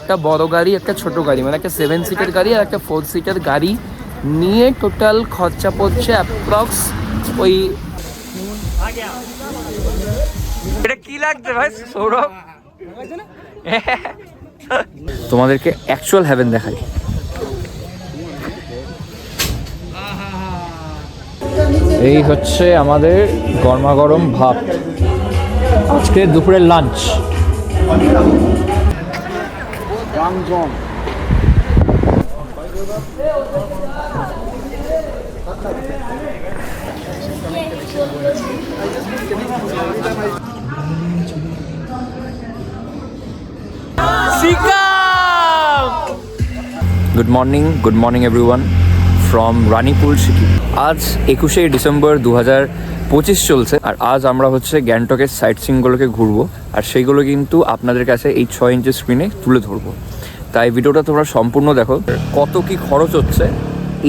একটা বড় গাড়ি, একটা ছোট গাড়ি, মানে একটা 7 সিটের গাড়ি আর একটা 4 সিটের গাড়ি নিয়ে টোটাল খরচা পড়ছে অ্যাপ্রক্স ওই। এটা কি লাগছে ভাই সৌরভ? তোমাদেরকে অ্যাকচুয়াল হ্যাভেন দেখাই। এই হচ্ছে আমাদের গরমাগরম ভাত, আজকে দুপুরের lunch. Good morning everyone from Ranipool Sikkim. আজ 21শে ডিসেম্বর 2025 চলছে, আর আজ আমরা হচ্ছে গ্যাংটকের সাইট সিনগুলোকে ঘুরবো, আর সেইগুলো কিন্তু আপনাদের কাছে এই 6 ইঞ্চি স্ক্রিনে তুলে ধরবো। তাই ভিডিওটা তোমরা সম্পূর্ণ দেখো। কত কি খরচ হচ্ছে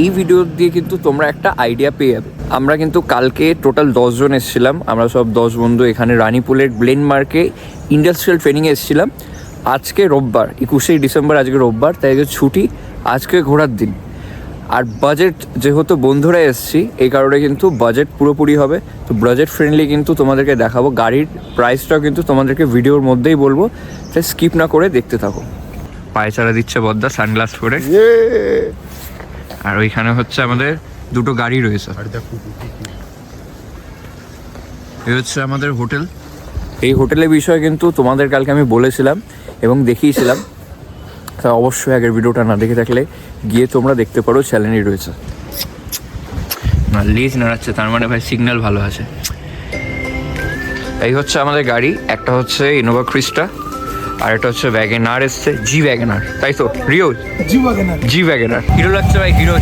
এই ভিডিও দিয়ে কিন্তু তোমরা একটা আইডিয়া পেয়ে যাবে। আমরা কিন্তু কালকে টোটাল 10 জন এসেছিলাম, আমরা সব 10 বন্ধু এখানে রানীপুলের ব্লেন মার্কে ইন্ডাস্ট্রিয়াল ট্রেনিংয়ে এসেছিলাম। আজকে রোববার, 21শে ডিসেম্বর, আজকে রোববার, তাই ছুটি, আজকে ঘোরার দিন। আর বাজেট যেহেতু বন্ধুরা এসছি, এই কারণে কিন্তু বাজেট পুরোপুরি হবে। তো বাজেট ফ্রেন্ডলি কিন্তু তোমাদেরকে দেখাবো। গাড়ির প্রাইসটাও কিন্তু তোমাদেরকে ভিডিওর মধ্যেই বলবো, তাই স্কিপ না করে দেখতে থাকো। পায়ে চারা দিচ্ছে বদ্দা সানগ্লাস পরে, আর ওইখানে হচ্ছে আমাদের দুটো গাড়ি রয়েছে। এই হচ্ছে আমাদের হোটেল। এই হোটেলের বিষয়ে কিন্তু তোমাদের কালকে আমি বলেছিলাম এবং দেখিয়েছিলাম, তা অবশ্যই আগের ভিডিওটা না দেখে থাকলে গিয়ে তোমরা দেখতে পারো, চ্যানেলই রয়েছে। না লিজ নাড়াচ্ছে, তার মানে ভাই সিগন্যাল ভালো আছে। এই হচ্ছে আমাদের গাড়ি, একটা হচ্ছে ইনোভা ক্রিস্টা আর একটা হচ্ছে ওয়াগনার এসছে, জি ওয়াগনার, তাই তো রিও? জি ওয়াগনার হিরো লাগছে ভাই, হিরো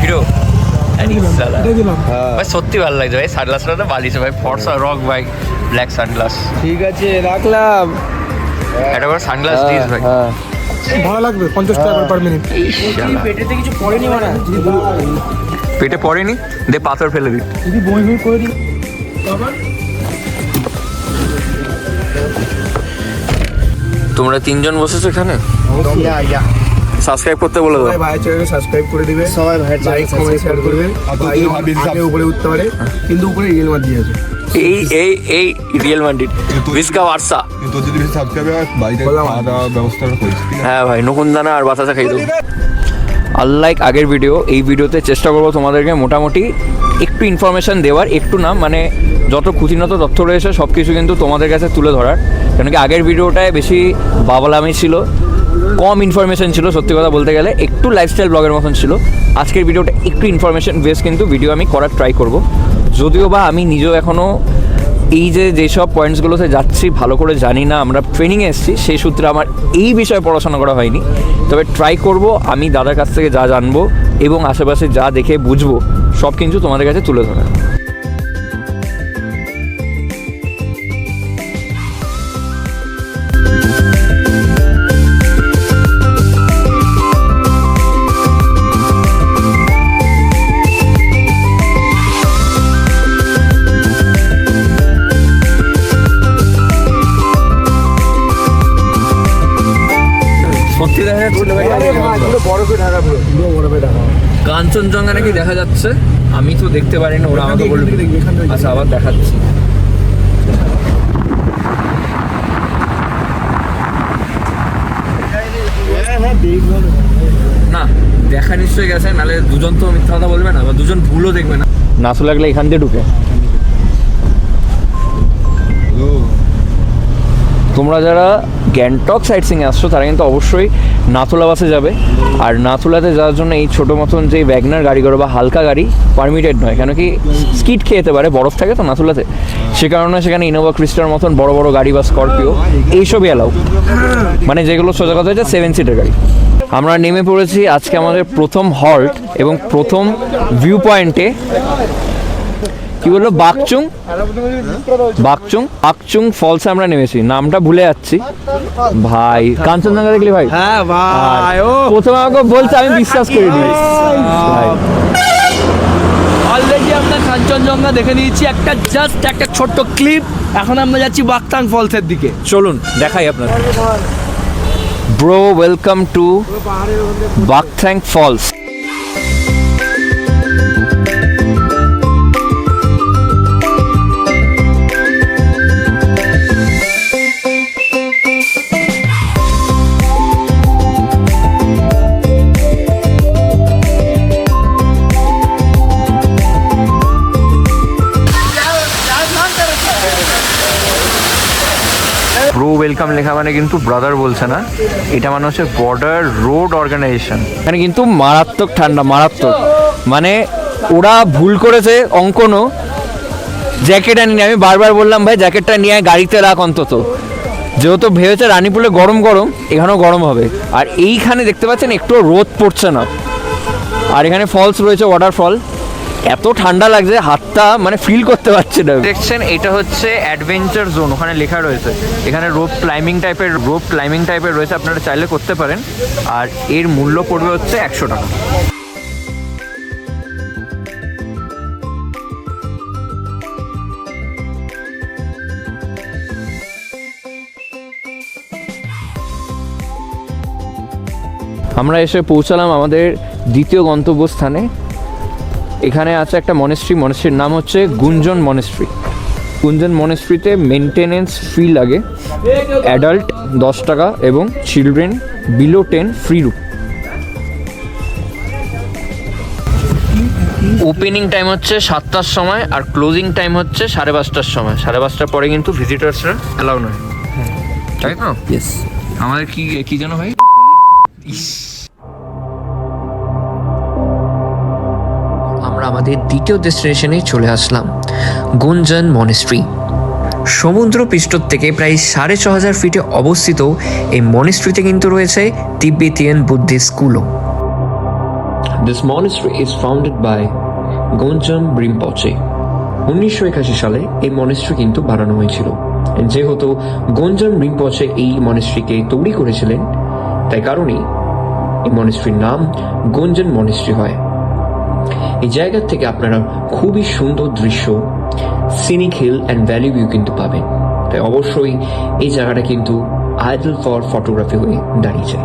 ভাই, সত্যি ভালো লাগছে ভাই। সানগ্লাসটা তো বালিছে ভাই, ফর্সা রক ভাই, ব্ল্যাক সানগ্লাস। ঠিক আছে রাখলাম, একটা করে সানগ্লাস দিস ভাই, ভালো লাগবে। 50 টাকা পার মিনিট। পেটেতে কিছু পড়েনি, মানে পেটে পড়েনি, দে পাথর ফেলে দিই, যদি বই বই করে দিই। তোমরা 3 জন বসেছো এখানে, সাবস্ক্রাইব করতে বলে দাও। ভাই চ্যানেলকে সাবস্ক্রাইব করে দিবে সবাই, ভাই লাইক কমেন্ট শেয়ার করবে। ভাই আগে উপরে উঠতে পারে, কিন্তু উপরে রিয়েল মাদ্রিদ আছে। এই রিয়েল মাদ্রিদ ভিস্কা বার্সা। তো যদি বেশি সাবস্ক্রাইব হয় বাইরে খাওয়া দাওয়া ব্যবস্থাটা করেছি। হ্যাঁ ভাই, নকুনদানা আর বাতাসা খাই দেবো। আনলাইক আগের ভিডিও, এই ভিডিওতে চেষ্টা করবো তোমাদেরকে মোটামুটি একটু ইনফরমেশান দেওয়ার, একটু না মানে যত খুঁটিনাত তথ্য রয়েছে সব কিছু কিন্তু তোমাদের কাছে তুলে ধরার। কেন কি আগের ভিডিওটায় বেশি বাবলামি ছিল, কম ইনফরমেশান ছিল, সত্যি কথা বলতে গেলে একটু লাইফস্টাইল ব্লগের মতন ছিল। আজকের ভিডিওটা একটু ইনফরমেশান বেস কিন্তু ভিডিও আমি করার ট্রাই করব। যদিও বা আমি নিজেও এখনও এই যেসব পয়েন্টসগুলোতে যাচ্ছি ভালো করে জানি না, আমরা ট্রেনিংয়ে এসেছি, সেই সূত্রে আমার এই বিষয়ে পড়াশোনা করা হয়নি। তবে ট্রাই করব আমি দাদার কাছ থেকে যা জানবো এবং আশেপাশে যা দেখে বুঝবো সব কিন্তু তোমাদের কাছে তুলে ধরা। কাঞ্চনজঙ্ঘা নাকি দেখা যাচ্ছে, আমি তো দেখতে পারি না, ওরা আমাকে বলবে। আচ্ছা আবার দেখাচ্ছি। না দেখা নিশ্চয়ই গেছে, নাহলে দুজন তো মিথ্যা কথা বলবে না, বা দুজন ভুলও দেখবে না। নাচু লাগলে এখান দিয়ে ঢুকে। তোমরা যারা গ্যাংটক সাইট সিং আসছো তারা কিন্তু অবশ্যই নাথুলা বাসে যাবে। আর নাথুলাতে যাওয়ার জন্য এই ছোটো মতন যে ওয়াগনার গাড়ি করো বা হালকা গাড়ি পারমিটেড নয়, কেন কি স্কিড খেয়ে যেতে পারে, বরফ থাকে তো নাথুলাতে, সে কারণে সেখানে ইনোভা ক্রিস্টার মতন বড় বড় গাড়ি বা স্করপিও এইসবই অ্যালাউ, মানে যেগুলো সোজা কথা হচ্ছে 7 সিটের গাড়ি। আমরা নেমে পড়েছি আজকে আমাদের প্রথম হল্ট এবং প্রথম ভিউ পয়েন্টে। কি বললো? বাকচুং ফলসে আমরা নেমেছি, নামটা ভুলে যাচ্ছি ভাই। কাঞ্চনজঙ্ঘা দেখলি ভাই? হ্যাঁ ভাই, ও প্রথমে আমাকে বলছে, আমি বিশ্বাস করি নি ভাই। অলরেডি আমরা কাঞ্চনজঙ্ঘা দেখে নিয়েছি, একটা ছোট্ট ক্লিপ। এখন আমরা যাচ্ছি বাকতাং ফলসের দিকে, চলুন দেখাই আপনাদের। Bro, welcome to Bakthang Falls. Bro welcome লেখা মানে কিন্তু ব্রাদার বলছে না, এটা মানে হচ্ছে বর্ডার রোড অর্গানাইজেশন। এখানে কিন্তু মারাত্মক ঠান্ডা, মারাত্মক। মানে ওরা ভুল করেছে অঙ্কনও, জ্যাকেট আনিনি। আমি বারবার বললাম ভাই জ্যাকেটটা নিয়ে গাড়িতে রাখ অন্তত, যেহেতু ভেবেছে রানীপুরে গরম গরম, এখানেও গরম হবে। আর এইখানে দেখতে পাচ্ছেন একটু রোদ পড়ছে না। আর এখানে ফলস রয়েছে, ওয়াটারফল। এত ঠান্ডা লাগছে, হাতটা মানে ফিল করতে পারছি না। দেখছেন এটা হচ্ছে অ্যাডভেঞ্চার জোন, ওখানে লেখা রয়েছে। এখানে রোপ ক্লাইম্বিং টাইপের রয়েছে, আপনারা চাইলে করতে পারেন। আর এর মূল্য পড়বে হচ্ছে 100 টাকা। আমরা এসে পৌঁছালাম আমাদের দ্বিতীয় গন্তব্যস্থানে। এখানে আছে একটা মনেস্ট্রির নাম হচ্ছে গুঞ্জন মনেস্ট্রি। গুঞ্জন মনেস্ট্রিতে মেনটেনেন্স ফি লাগে, অ্যাডাল্ট 10 টাকা এবং children below 10 free room. Opening time হচ্ছে 7টার সময় আর ক্লোজিং টাইম হচ্ছে 5:30টার সময়। 5:30টার পরে কিন্তু ভিজিটার্সরা অ্যালাউ নয়, তাই তো? ইয়েস। আমাদের কি জানো ভাই, আমরা আমাদের দ্বিতীয় ডেস্টিনেশনে চলে আসলাম, গুঞ্জন মনেস্ট্রি। সমুদ্র পৃষ্ঠ থেকে প্রায় 6500 ফিটে অবস্থিত এই মনেস্ট্রিতে কিন্তু রয়েছে তিব্বেতিয়ান বুদ্ধিস্ট স্কুলও। This monastery is founded by Gonjam Rinpoche. 1981 সালে এই মনেস্ট্রি কিন্তু বানানো হয়েছিল। যেহেতু গঞ্জাম রিম্পোচে এই মনেস্ট্রিকে তৈরি করেছিলেন, তাই কারণেই এই মনেস্ট্রির নাম গুঞ্জন মনেস্ট্রি হয়। এই জায়গা থেকে আপনারা খুবই সুন্দর দৃশ্য, scenic hill and valley view কিন্তু পাবেন। তাই অবশ্যই এই জায়গাটা কিন্তু আইডল ফর ফটোগ্রাফি হয়ে দাঁড়িয়েছে।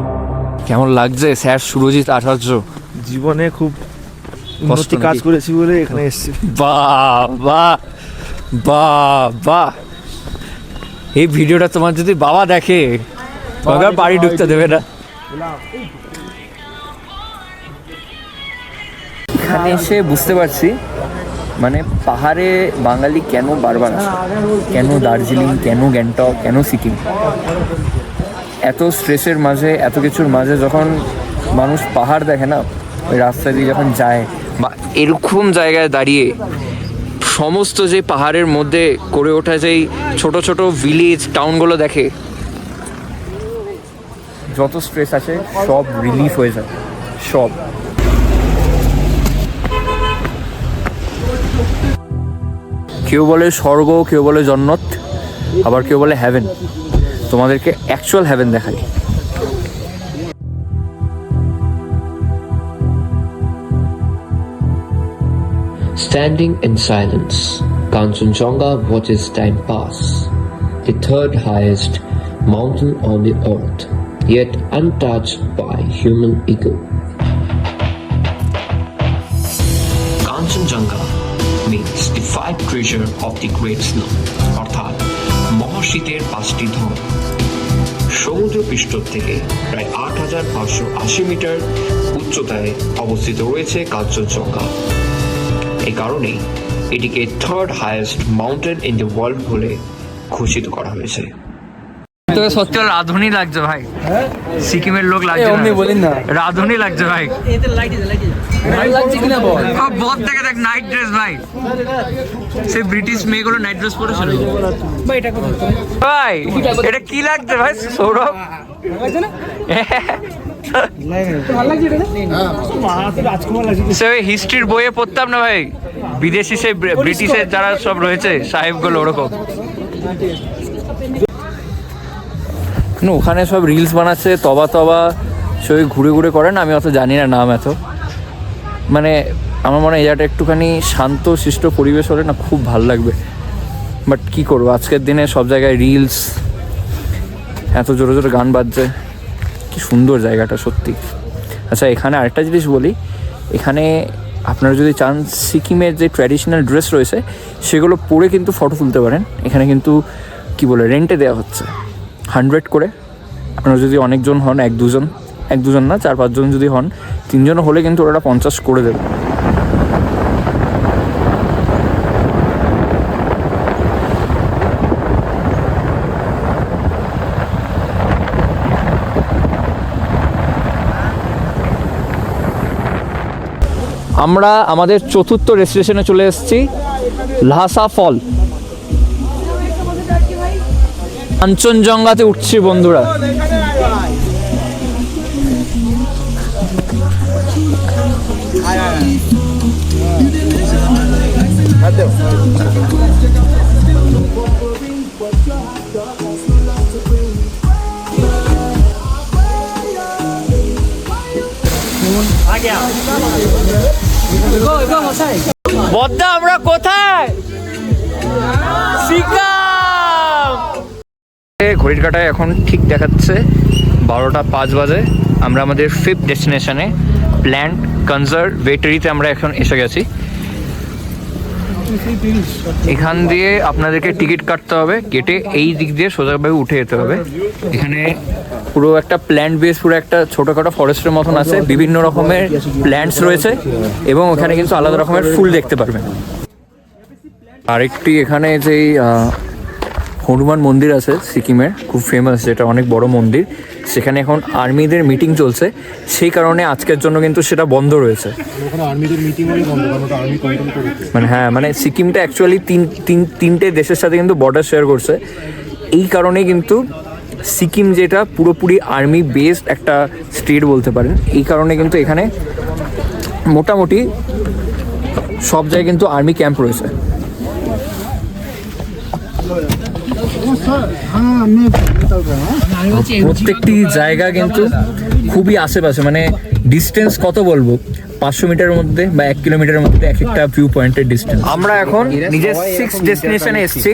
কেমন লাগছে স্যার সুরজিৎ আচার্য? জীবনে খুব উন্নতি কাজ করেছি বলে এখানে এসেছি। বাহ বাহ বাহ বাহ। এই ভিডিওটা তোমার যদি বাবা দেখে, বাড়ি ঢুকতে দেবে না। এখানে এসে বুঝতে পারছি মানে পাহাড়ে বাঙালি কেন বারবার আসে, কেন দার্জিলিং, কেন গ্যাংটক, কেন সিকিম। এত স্ট্রেসের মাঝে, এত কিছুর মাঝে যখন মানুষ পাহাড় দেখে না, ওই রাস্তা দিয়ে যখন যায় বা এরকম জায়গায় দাঁড়িয়ে সমস্ত যে পাহাড়ের মধ্যে করে ওঠা যেই ছোট ছোট ভিলেজ টাউনগুলো দেখে, যত স্ট্রেস আছে সব রিলিফ হয়ে যায়, সব। কেউ বলে স্বর্গ, কেউ বলে জন্নত, আবার কেউ বলে হ্যাভেন। তোমাদেরকে অ্যাকচুয়াল হ্যাভেন দেখাই। Standing in silence, Kanchenjunga watches time pass, the third highest mountain on the earth, yet untouched by human ego. Kanchenjunga means the five treasure of the great snow, অর্থাৎ মহাশীতের 5টি ধন। সমুদ্র পৃষ্ঠ থেকে প্রায় 8580 metre উচ্চতায় অবস্থিত রয়েছে কাঞ্চনজঙ্ঘা। এই কারণেই এটিকে third highest mountain in the world বলে ঘোষিত করা হয়েছে। তোকে সত্যি রাধুনি লাগছে ভাই, সিকিমের লোক লাগছে না, বলিন না, রাধুনি লাগছে ভাই। বহুত থেকে দেখ নাইট ড্রেস ভাই, সেই ব্রিটিশ মেয়েগুলো নাইট ড্রেস পরেছিল ভাই। এটা কি লাগছে ভাই সৌরভ? হিস্ট্রির বইয়ে পড়তাম না ভাই, বিদেশি সেই ব্রিটিশের যারা সব রয়েছে সাহেবগুলো ওরকম। ওখানে সব রিলস বানাচ্ছে, তবা সবাই ঘুরে ঘুরে করে না, আমি অত জানি না নাম এত। মানে আমার মনে হয় এই জায়গাটা একটুখানি শান্ত শিষ্ট পরিবেশ হলে না খুব ভালো লাগবে। বাট কী করবো, আজকের দিনে সব জায়গায় রিলস, এত জোরে জোরে গান বাজছে, কি সুন্দর জায়গাটা সত্যি। আচ্ছা, এখানে আরেকটা জিনিস বলি, এখানে আপনারা যদি চান সিকিমের যে ট্র্যাডিশনাল ড্রেস রয়েছে সেগুলো পরে কিন্তু ফটো তুলতে পারেন। এখানে কিন্তু কি বলে রেন্টে দেওয়া হচ্ছে 100 করে। আপনারা যদি অনেকজন হন, এক দুজন না 4-5 জন যদি হন, 3 জন হলে কিন্তু ওরা 50 করে দেবে। আমরা আমাদের চতুর্থ ডেস্টিনেশনে চলে এসেছি, লাসা ফল। কাঞ্চনজঙ্ঘাতে উঠছি বন্ধুরা। বদ্দা, আমরা কোথায়? সিকিম। ঘড়ির কাঁটায় এখন ঠিক দেখাচ্ছে 12টা 5 বাজে। আমরা আমাদের 5th ডেস্টিনেশনে প্ল্যান্ট কনজারভেটরিতে আমরা এখন এসে গেছি। এখান দিয়ে আপনাদেরকে টিকিট কাটতে হবে, কেটে এই দিক দিয়ে সোজাভাবে উঠে যেতে হবে। এখানে পুরো একটা প্ল্যান্ট বেস, পুরো একটা ছোটোখাটো ফরেস্টের মতন আছে, বিভিন্ন রকমের প্ল্যান্টস রয়েছে এবং ওখানে কিন্তু আলাদা রকমের ফুল দেখতে পারবেন। আরেকটি এখানে যেই হনুমান মন্দির আছে সিকিমের, খুব ফেমাস, যেটা অনেক বড় মন্দির, সেখানে এখন আর্মিদের মিটিং চলছে, সেই কারণে আজকের জন্য কিন্তু সেটা বন্ধ রয়েছে। মানে হ্যাঁ, মানে সিকিমটা অ্যাকচুয়ালি তিনটে দেশের সাথে কিন্তু বর্ডার শেয়ার করছে, এই কারণে কিন্তু সিকিম যেটা পুরোপুরি আর্মি বেসড একটা স্টেট বলতে পারেন, এই কারণে কিন্তু এখানে মোটামুটি সব জায়গায় কিন্তু আর্মি ক্যাম্প রয়েছে। প্রত্যেকটি জায়গা কিন্তু খুবই আশেপাশে, মানে ডিস্টেন্স কত বলবো, 500 মিটারের মধ্যে বা 1 কিলোমিটারের মধ্যে এক একটা ভিউ পয়েন্টের ডিস্টেন্স। আমরা এখন নিজের 6th ডেস্টিনেশনে এসেছি,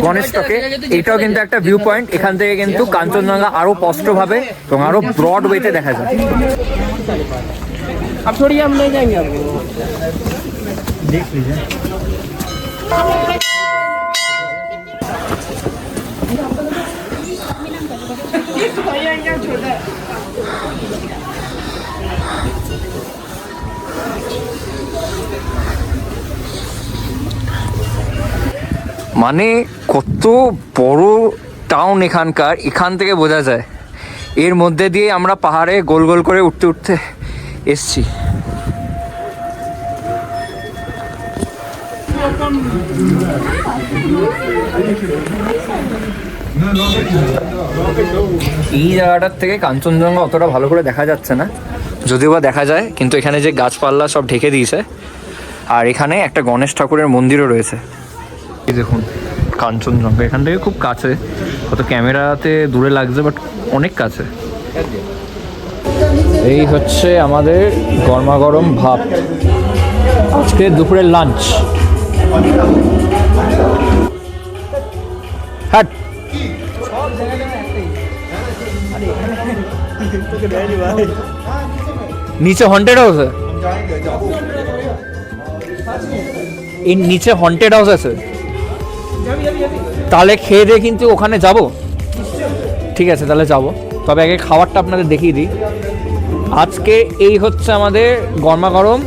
গণেশটকে। এটাও কিন্তু একটা ভিউ পয়েন্ট, এখান থেকে কিন্তু কাঞ্চনজঙ্ঘা আরো স্পষ্টভাবে এবং আরো ব্রড ওয়েতে দেখা যায়। দেখ लीजिए। মানে কত বড় টাউন এখানকার, এখান থেকে বোঝা যায়। এর মধ্যে দিয়ে আমরা পাহাড়ে গোল গোল করে উঠতে উঠতে এসছি। এই জায়গাটার থেকে কাঞ্চনজঙ্ঘা অতটা ভালো করে দেখা যাচ্ছে না, যদিও বা দেখা যায়, কিন্তু এখানে যে গাছপালা সব ঢেকে দিয়েছে। আর এখানে একটা গণেশ ঠাকুরের মন্দিরও রয়েছে। এই দেখুন কাঞ্চনজঙ্ঘা এখান থেকে খুব কাছে, হয়তো ক্যামেরাতে দূরে লাগছে বাট অনেক কাছে। এই হচ্ছে আমাদের গরমাগরম ভাত, আজকে দুপুরের লাঞ্চ। হ্যাঁ, নিচে হন্টেড হাউস আছে, এই নিচে হন্টেড হাউস আছে, তাহলে খেয়ে দিয়ে কিন্তু ওখানে যাব। ঠিক আছে, তাহলে যাব, তবে আগে খাবারটা আপনাদের দেখিয়ে দিই। আজকে এই হচ্ছে আমাদের গরমাগরম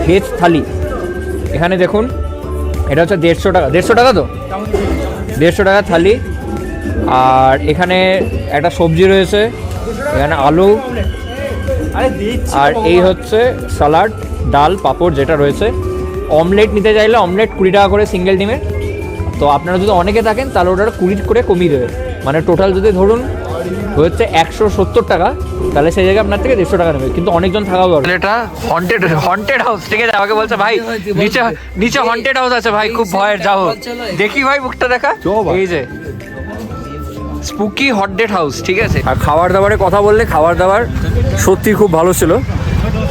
ভেজ থালি। এখানে দেখুন, এটা হচ্ছে 150 টাকা, 150 টাকা তো, 150 টাকা থালি। আর এখানে একটা সবজি রয়েছে, এখানে আলু, আর এই হচ্ছে স্যালাড, ডাল, পাঁপড় যেটা রয়েছে। অমলেট নিতে চাইলে অমলেট 20 টাকা করে সিঙ্গেল ডিমের। তো আপনারা যদি অনেকে থাকেন তাহলে ওটা 20 করে কমিয়ে দেবে, মানে টোটাল যদি ধরুন হচ্ছে 170 টাকা, তাহলে সেই জায়গায় আপনার থেকে 150 টাকা নেবে, কিন্তু অনেকজন থাকা দরকার। এটা হন্টেড হাউস, ঠিক আছে, আমাকে বলছে ভাই নিচে হন্টেড হাউস আছে ভাই, খুব ভয়ের, যাবো। দেখি ভাই মুখটা দেখা, এই যে স্পুকি হন্টেড হাউস, ঠিক আছে। আর খাবার দাবারের কথা বললে, খাবার দাবার সত্যি খুব ভালো ছিল।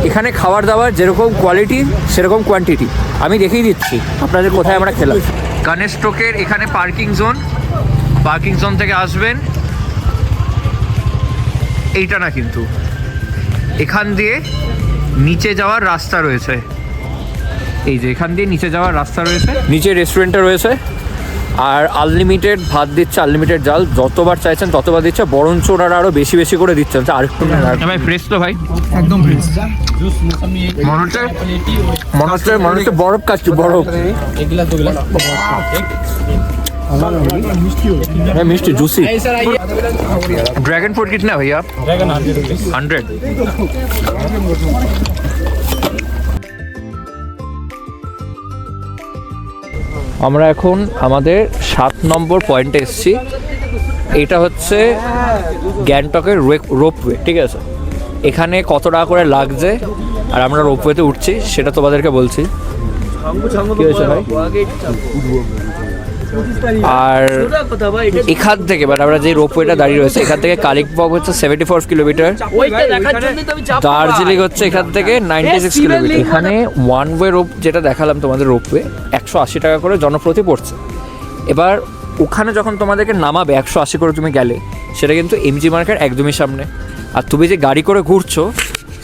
এখানে খাবার দাবার যেরকম কোয়ালিটি সেরকম কোয়ান্টিটি। আমি দেখিয়ে দিচ্ছি আপনাদের কোথায় আমরা খেলাম। গণেশটকের এখানে পার্কিং জোন থেকে আসবেন, এইটা না, কিন্তু এখান দিয়ে নিচে যাওয়ার রাস্তা রয়েছে। এই যে এখান দিয়ে নিচে যাওয়ার রাস্তা রয়েছে, নিচে রেস্টুরেন্টটা রয়েছে, আর আনলিমিটেড ভাত দিচ্ছে, আনলিমিটেড জাল, যতবার চাইছেন ততবার দিচ্ছে, বরঞ্চ ওনারা আরো বেশি বেশি করে দিচ্ছেন। আরেকটু ভাই ফ্রেশ তো ভাই, একদম ফ্রেশ। মনে হচ্ছে বরফ খাচ্ছি, বরফ। मिष्टी जूसी। ड्रैगन फ्रूट कितना है भैया? 100। আমরা এখন আমাদের 7 নম্বর পয়েন্টে এসেছি। এটা হচ্ছে গ্যাংটকের রোপওয়ে, ঠিক আছে? এখানে কত টাকা করে লাগছে আর আমরা রোপওয়েতে উঠছি সেটা তোমাদেরকে বলছি। কি হয়েছে ভাই? আর এখান থেকে মানে আমরা যে রোপওয়েটা দাঁড়িয়ে রয়েছে এখান থেকে কালিম্পং হচ্ছে 74 কিলোমিটার, দার্জিলিং হচ্ছে এখান থেকে 96 কিলোমিটার। এখানে ওয়ান ওয়ে রোপ যেটা দেখালাম তোমাদের, রোপওয়ে 180 টাকা করে জনপ্রতি পড়ছে। এবার ওখানে যখন তোমাদেরকে নামাবে 180 করে তুমি গেলে, সেটা কিন্তু এমজি মার্কেট একদমই সামনে। আর তুমি যে গাড়ি করে ঘুরছো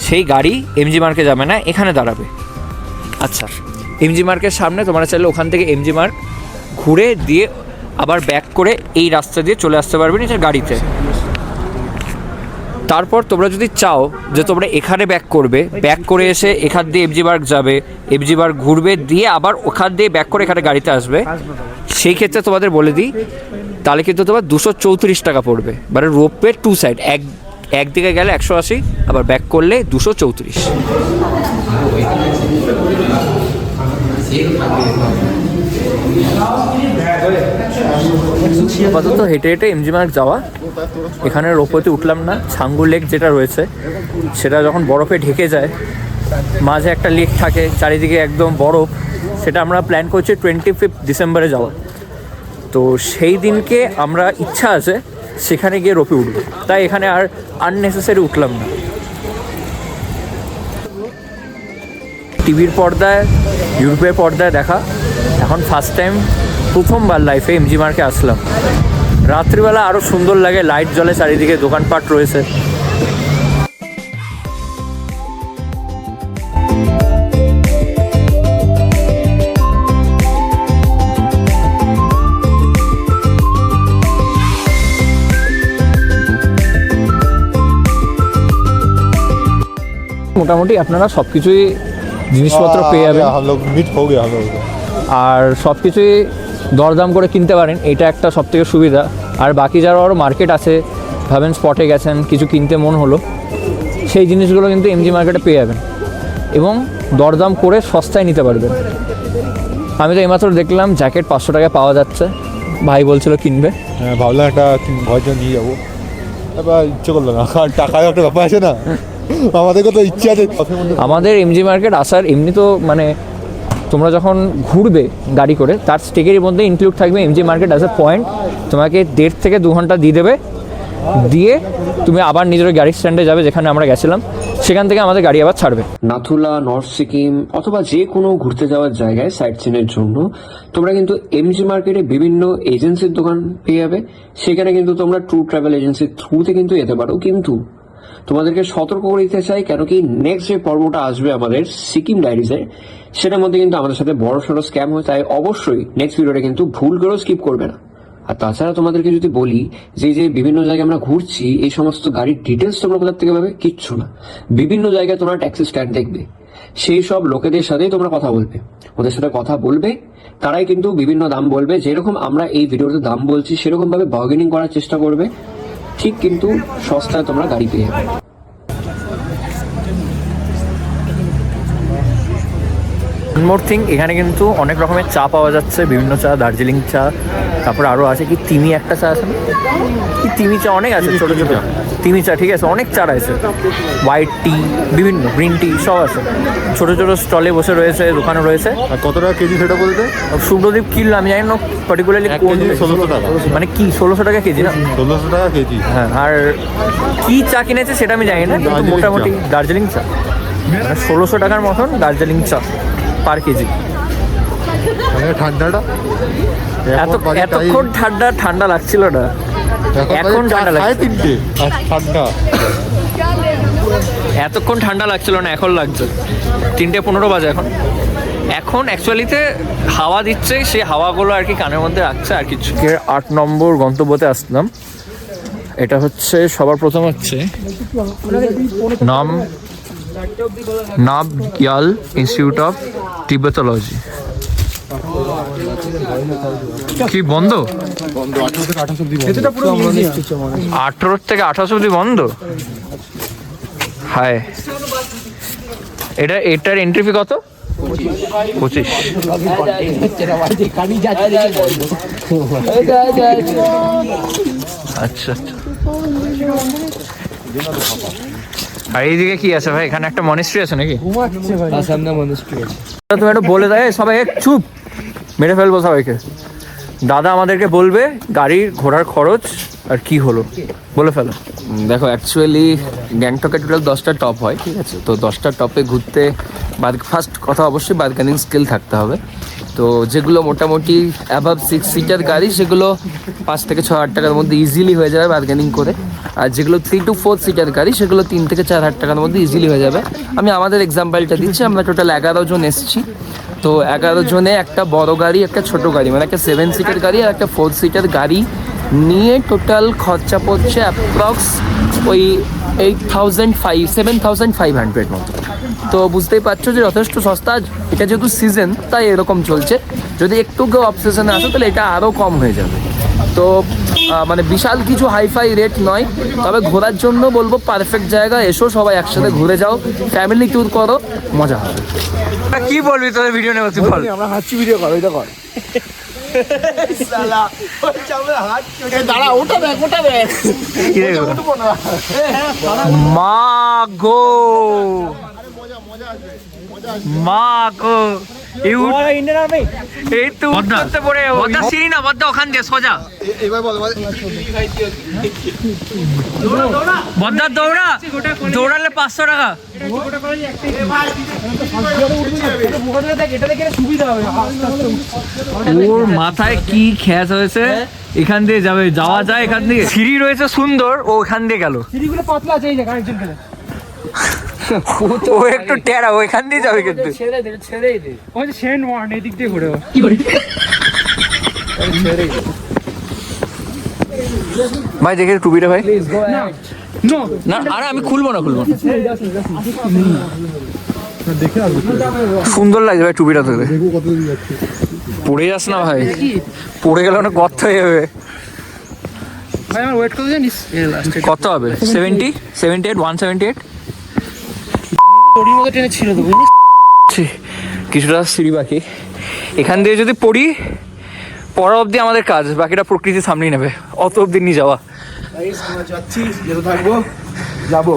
সেই গাড়ি এমজি মার্কে যাবে না, এখানে দাঁড়াবে। আচ্ছা, এমজি মার্কের সামনে তোমরা চাইলে ওখান থেকে এমজি মার্ক ঘুরে দিয়ে আবার ব্যাক করে এই রাস্তা দিয়ে চলে আসতে পারবে নিজের গাড়িতে। তারপর তোমরা যদি চাও যে তোমরা এখানে ব্যাক করবে, ব্যাক করে এসে এখান দিয়ে এমজি মার্ক যাবে, এমজি মার্ক ঘুরবে দিয়ে আবার ওখান দিয়ে ব্যাক করে এখানে গাড়িতে আসবে, সেই ক্ষেত্রে তোমাদের বলে দিই তাহলে কিন্তু তোমার 234 টাকা পড়বে। মানে রোপওয়ে টু সাইড, একদিকে গেলে 180, আবার ব্যাক করলে 234। আপাতত হেঁটে হেঁটে এমজি মার্ক যাওয়া। এখানে রোপওয়েতে উঠলাম না, ছাঙ্গু লেক যেটা রয়েছে সেটা যখন বরফে ঢেকে যায়, মাঝে একটা লেক থাকে, চারিদিকে একদম বরফ, সেটা আমরা প্ল্যান করছি 25 ডিসেম্বরে যাওয়া। তো সেই দিনকে আমরা ইচ্ছা আছে সেখানে গিয়ে রোপে উঠবো, তাই এখানে আর আননেসেসারি উঠলাম না। টিভির পর্দায়, ইউরোপের পর্দায় দেখা, এখন ফার্স্ট টাইম, প্রথমবার লাইফে এমজি মার্কে আসলাম। রাত্রিবেলা আরও সুন্দর লাগে, লাইট জ্বলে, চারিদিকে দোকানপাট রয়েছে। মোটামুটি আপনারা সব কিছুই জিনিসপত্র পেয়ে যাবেন, আর সব কিছুই দরদাম করে কিনতে পারেন, এটা একটা সবথেকে সুবিধা। আর বাকি যারা আরও মার্কেট আছে, ভাবেন স্পটে গেছেন, কিছু কিনতে মন হলো, সেই জিনিসগুলো কিন্তু এমজি মার্কেটে পেয়ে যাবেন এবং দরদাম করে সস্তায় নিতে পারবেন। আমি তো এইমাত্র দেখলাম জ্যাকেট 500 টাকায় পাওয়া যাচ্ছে, ভাই বলছিল কিনবে। হ্যাঁ, ভাবলাম একটা ভয় নিয়ে যাবো, এবার ইচ্ছে করলো না, আর টাকায় একটা ব্যাপার আছে না, আমাদেরকে তো ইচ্ছে আছে। আমাদের এমজি মার্কেট আসার এমনি তো মানে তোমরা যখন ঘুরবে গাড়ি করে, তার স্টেকের মধ্যে ইনক্লুড থাকবে MG market as a point. তোমাকে 1.5 থেকে 2 ঘন্টা দিয়ে দেবে, দিয়ে তুমি আবার নিজের গাড়ির স্ট্যান্ডে যাবে যেখানে আমরা গেছিলাম, সেখান থেকে আমাদের গাড়ি আবার ছাড়বে। নাথুলা, নর্থ সিকিম অথবা যে কোনো ঘুরতে যাওয়ার জায়গায় সাইট সিনের জন্য তোমরা কিন্তু এমজি মার্কেটে বিভিন্ন এজেন্সির দোকান পেয়ে যাবে। সেখানে কিন্তু তোমরা ট্যুর ট্রাভেল এজেন্সির থ্রুতে কিন্তু যেতে পারো। কিন্তু তোমাদেরকে সতর্ক করে দিতে চাই, কেন কি নেক্সট যে পর্বটা আসবে আমাদের সিকিম ডায়েরিজের, সেটার মধ্যে কিন্তু আমাদের সাথে বড় সড়ো স্ক্যাম হয়। তাই অবশ্যই নেক্সট ভিডিওটা কিন্তু ভুল করেও স্কিপ করবে না। আর তাছাড়া তোমাদেরকে যদি বলি যে বিভিন্ন জায়গায় আমরা ঘুরছি, এই সমস্ত গাড়ির ডিটেলস তোমরা কোথা থেকে পাবে? কিচ্ছু না। বিভিন্ন জায়গায় তোমরা ট্যাক্সি স্ট্যান্ড দেখবে, সেই সব লোকেদের সাথেই তোমরা কথা বলবে, ওদের সাথে কথা বলবে, তারাই কিন্তু বিভিন্ন দাম বলবে। যেরকম আমরা এই ভিডিওতে দাম বলছি সেরকম ভাবে বার্গেনিং করার চেষ্টা করবে, ঠিক কিন্তু সস্তায় তোমরা গাড়ি পেয়ে যাবে। মোর থিং, এখানে কিন্তু অনেক রকমের চা পাওয়া যাচ্ছে, বিভিন্ন চা, দার্জিলিং চা, তারপরে আরও আছে কি তিমি একটা চা আছে না, কি তিমি চা অনেক আছে, ছোটো ছোটো তিমি চা, ঠিক আছে, অনেক চা আছে, হোয়াইট টি, বিভিন্ন গ্রিন টি সব আছে, ছোটো ছোটো স্টলে বসে রয়েছে, দোকানে রয়েছে। আর কত টাকা কেজি সেটা বলতে? শুভ্রদীপ কিনলো, আমি জানি না পার্টিকুলারলি কোন, 1600 টাকা, মানে কি 1600 টাকা কেজি না? 1600 টাকা কেজি। হ্যাঁ, আর কি চা কিনেছে সেটা আমি জানি না, কিন্তু মোটামুটি দার্জিলিং চা, মানে 1600 টাকার মতন দার্জিলিং চা পার কেজি। ঠান্ডাটা এতক্ষণ ঠান্ডা লাগছিল না, এখন ঠান্ডা লাগছে। 3:30 আর ঠান্ডা। এতক্ষণ ঠান্ডা লাগছিল না, এখন লাগছে। 3:15 বাজে এখন। এখন অ্যাকচুয়ালিতে হাওয়া দিচ্ছে, সেই হাওয়াগুলো আর কি কানের মধ্যে রাখছে আর কিছু। 8 নম্বর গন্তব্যতে আসলাম। এটা হচ্ছে সবার প্রথম হচ্ছে নামগ্যাল ইনস্টিটিউট অফ টিবেটোলজি। কি বন্ধ? 18 থেকে 28 অব্দি বন্ধ। হায়, এটার এন্ট্রি ফি কত? 25। আচ্ছা আচ্ছা। আর এইদিকে কি আছে ভাই? এখানে একটা মনিস্ট্রি আছে নাকি? সামনে মনস্ট্রি আছে। তুমি একটু বলে দেয়, সবাই চুপ, মেরে ফেলবো সবাইকে। দাদা আমাদেরকে বলবে গাড়ির ঘোড়ার খরচ আর কি হলো, বলে ফেলো। দেখো, অ্যাকচুয়ালি গ্যাংটকে টোটাল 10টা টপ হয়, ঠিক আছে? তো 10টা টপে ঘুরতে ফার্স্ট কথা অবশ্যই বার্গেনিং স্কিল থাকতে হবে। তো যেগুলো মোটামুটি অ্যাভাব 6 সিটার গাড়ি, সেগুলো 5 থেকে 6 হাজার টাকার মধ্যে ইজিলি হয়ে যাবে বার্গেনিং করে। আর যেগুলো 3 to 4 সিটার গাড়ি, সেগুলো 3 থেকে 4 হাজার টাকার মধ্যে ইজিলি হয়ে যাবে। আমি আমাদের এক্সাম্পলটা দিচ্ছি। আমরা টোটাল 11 জন এসেছি। তো 11 জনে একটা বড় গাড়ি, একটা ছোট গাড়ি, মানে একটা 7 সিটার গাড়ি আর একটা 4 সিটার গাড়ি নিয়ে টোটাল খরচা পড়ছে অ্যাপ্রক্স ওই 7,500 মতো। তো বুঝতেই পারছো যে যথেষ্ট সস্তা। এটা যেহেতু সিজন, তাই এরকম চলছে। যদি একটু কেউ অবসেশনে আসো তাহলে এটা আরও কম হয়ে যাবে। তো মানে বিশাল কিছু হাইফাই রেট নয়, তবে ঘোরার জন্য বলবো পারফেক্ট জায়গা। এসো, সবাই একসাথে ঘুরে যাও, ফ্যামিলি ট্যুর করো, মজা হবে। কি বলবি তোদের ভিডিও নেবো? তুই বল। আমরা হাঁটছি, ভিডিও কর, ওইটা কর। দাঁড়া, ওটা দেখ, ওটা দেখ। মা গো, মা গো, এই তো উঠতে পড়ে বদ্দা সিঁড়ি না, বদ্দা ওখান দিয়ে সোজা। বদ্দা দৌড়া, দৌড়ালে 500 টাকা। ওর মাথায় কি খ্যাস হয়েছে? এখান দিয়ে যাওয়া যায়, এখান থেকে সিঁড়ি রয়েছে সুন্দর, ও ওখান দিয়ে গেল। সিঁড়িগুলো পাতলা আছে, এই জায়গায় একজন গেলে ও একটু টেরা, ওইখান দিয়ে যাবে কিন্তু। ছেড়েই দে, ওই যে সেন ওয়ার্ন এদিক দিয়ে ঘুরে কি করি। ভাই দেখে টুপিটা ভাই। না আরে আমি খুলবো না। সুন্দর লাগছে ভাই টুপিটা তোকে। পড়ে যাস না ভাই, পড়ে গেলে অনেক গর্ত হয়ে যাবে। ভাই আমার ওয়েট কত জানিস? কত হবে? 70, 78, 178। কিছুটা সিঁড়ি বাকি। এখান দিয়ে যদি পড়া অবধি আমাদের কাজ, বাকিটা প্রকৃতি সামনেই নেবে। অত অবধি নিয়ে যাওয়া। যাচ্ছি, যেতে থাকবো, যাবো।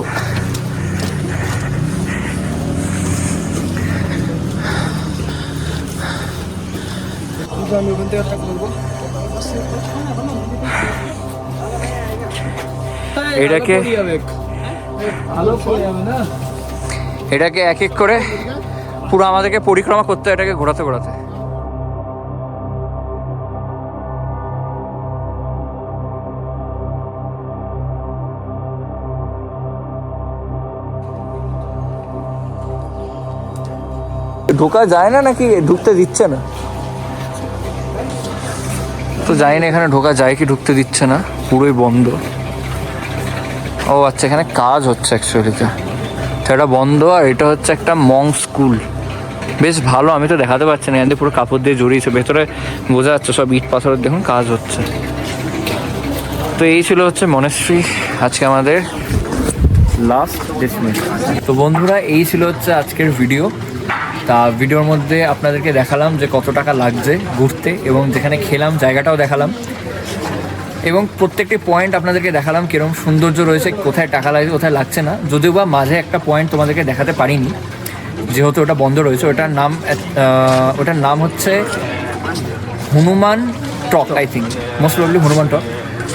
আমি ওখান থেকে থাকবো। এটাকে এক এক করে পুরো আমাদেরকে পরিক্রমা করতে হয়, এটাকে ঘোরাতে ঘোরাতে। ঢোকা যায় না নাকি ঢুকতে দিচ্ছে না? তো জানি না এখানে ঢোকা যায় কি ঢুকতে দিচ্ছে না, পুরোই বন্ধ। ও আচ্ছা, এখানে কাজ হচ্ছে অ্যাকচুয়ালিতে, তো এটা বন্ধ। আর এটা হচ্ছে একটা মঙ্ক স্কুল, বেশ ভালো। আমি তো দেখাতে পারছি না, এখান দিয়ে পুরো কাপড় দিয়ে জড়িয়েছে, ভেতরে বোঝা যাচ্ছে সব ইট পাথরের দেখুন কাজ হচ্ছে। তো এই ছিল হচ্ছে মনেস্ট্রি, আজকে আমাদের লাস্ট ডেস্টিনেশন। তো বন্ধুরা, এই ছিল হচ্ছে আজকের ভিডিও। তা ভিডিওর মধ্যে আপনাদেরকে দেখালাম যে কত টাকা লাগছে ঘুরতে, এবং যেখানে খেলাম জায়গাটাও দেখালাম, এবং প্রত্যেকটি পয়েন্ট আপনাদেরকে দেখালাম কীরকম সৌন্দর্য রয়েছে, কোথায় টাকা লাগছে কোথায় লাগছে না। যদিও বা মাঝে একটা পয়েন্ট তোমাদেরকে দেখাতে পারিনি, যেহেতু ওটা বন্ধ রয়েছে। ওটার নাম হচ্ছে Hanuman Tok, I think most probably Hanuman Tok.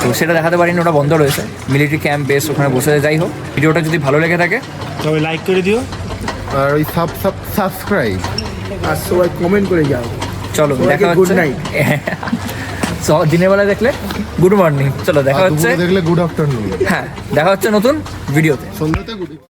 তো সেটা দেখাতে পারিনি, ওটা বন্ধ রয়েছে। মিলিটারি ক্যাম্প বেস, ওখানে বসে। যাই হোক, ভিডিওটা যদি ভালো লেগে থাকে তবে লাইক করে দিও, আর ওই সাবস্ক্রাইব, আর সবাই কমেন্ট করে যাও। চলো দেখা হচ্ছে। Good night. দিনের বেলায় দেখলে গুড মর্নিং। চলো দেখা হচ্ছে, দেখলে গুড আফটারনুন, হ্যাঁ দেখা হচ্ছে নতুন ভিডিওতে। সন্ধ্যাতে গুড